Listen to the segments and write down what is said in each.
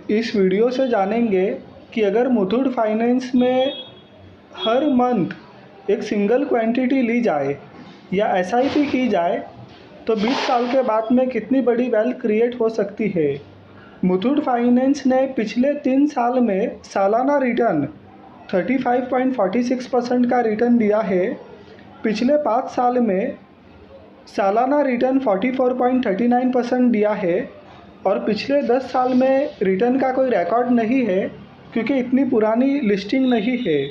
इस वीडियो से जानेंगे कि अगर मुथूट फाइनेंस में हर मंथ एक सिंगल क्वांटिटी ली जाए या एसआईपी की जाए तो 20 साल के बाद में कितनी बड़ी वेल्थ क्रिएट हो सकती है। मुथूट फाइनेंस ने पिछले 3 साल में सालाना रिटर्न 35.46% का रिटर्न दिया है। पिछले 5 साल में सालाना रिटर्न 44.39% दिया है और पिछले 10 साल में रिटर्न का कोई रिकॉर्ड नहीं है क्योंकि इतनी पुरानी लिस्टिंग नहीं है।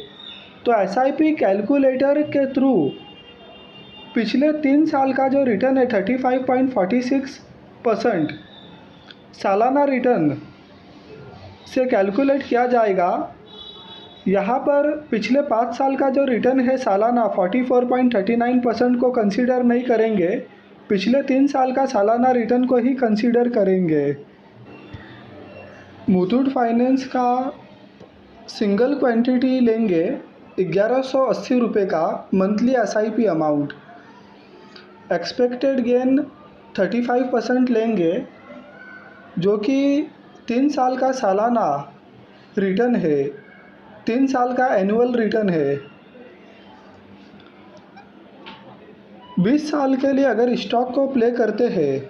तो एसआईपी कैलकुलेटर के थ्रू पिछले 3 साल का जो रिटर्न है 35.46% सालाना रिटर्न से कैलकुलेट किया जाएगा। यहाँ पर पिछले 5 साल का जो रिटर्न है सालाना 44.39% को कंसीडर नहीं करेंगे, पिछले 3 साल का सालाना रिटर्न को ही कंसीडर करेंगे। मुथूट फाइनेंस का सिंगल क्वांटिटी लेंगे 1180 रुपये का monthly SIP amount, expected gain 35% लेंगे जो कि 3 साल का सालाना रिटर्न है, 3 साल का एनुअल रिटर्न है। 20 साल के लिए अगर स्टॉक को प्ले करते हैं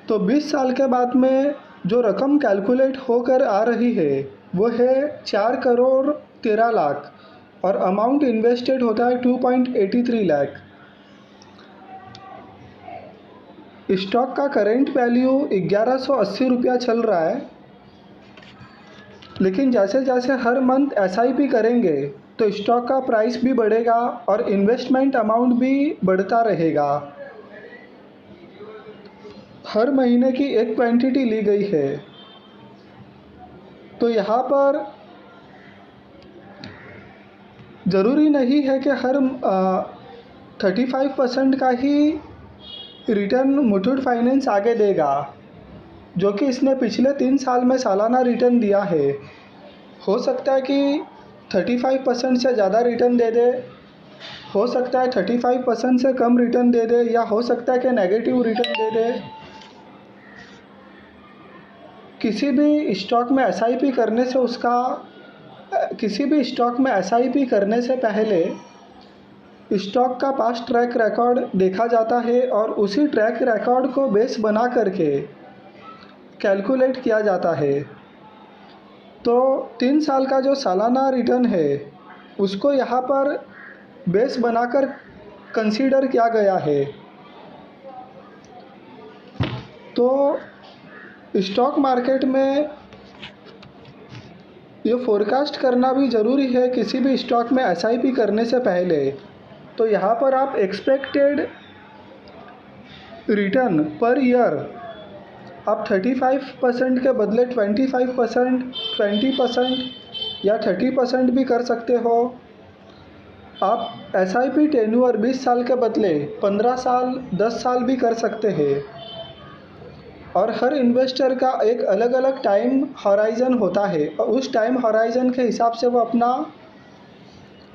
तो 20 साल के बाद में जो रकम कैलकुलेट होकर आ रही है वो है 4 करोड़ 13 लाख और अमाउंट इन्वेस्टेड होता है 2.83 लाख। स्टॉक का करेंट वैल्यू 1180 रुपया चल रहा है, लेकिन जैसे जैसे हर मंथ एसआईपी करेंगे तो स्टॉक का प्राइस भी बढ़ेगा और इन्वेस्टमेंट अमाउंट भी बढ़ता रहेगा। हर महीने की एक क्वांटिटी ली गई है, तो यहाँ पर ज़रूरी नहीं है कि हर 35% का ही रिटर्न मुथूट फाइनेंस आगे देगा, जो कि इसने पिछले 3 साल में सालाना रिटर्न दिया है। हो सकता है कि 35% से ज़्यादा रिटर्न दे दे, हो सकता है 35% से कम रिटर्न दे दे, या हो सकता है कि नेगेटिव रिटर्न दे दे। किसी भी स्टॉक में एसआईपी करने से पहले स्टॉक का पास्ट ट्रैक रिकॉर्ड देखा जाता है और उसी ट्रैक रिकॉर्ड को बेस बना करके कैलकुलेट किया जाता है। तो 3 साल का जो सालाना रिटर्न है उसको यहाँ पर बेस बनाकर कंसीडर किया गया है। तो स्टॉक मार्केट में ये फोरकास्ट करना भी ज़रूरी है किसी भी स्टॉक में एसआईपी करने से पहले। तो यहाँ पर आप एक्सपेक्टेड रिटर्न पर ईयर आप 35% के बदले 25%, 20% या 30% भी कर सकते हो। आप एसआईपी टेन्योर 20 साल के बदले 15 साल, 10 साल भी कर सकते हैं और हर इन्वेस्टर का एक अलग अलग टाइम हॉराइज़न होता है और उस टाइम हॉराइज़न के हिसाब से वो अपना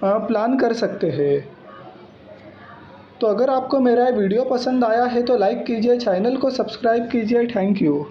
प्लान कर सकते हैं। तो अगर आपको मेरा वीडियो पसंद आया है तो लाइक कीजिए, चैनल को सब्सक्राइब कीजिए। Thank you.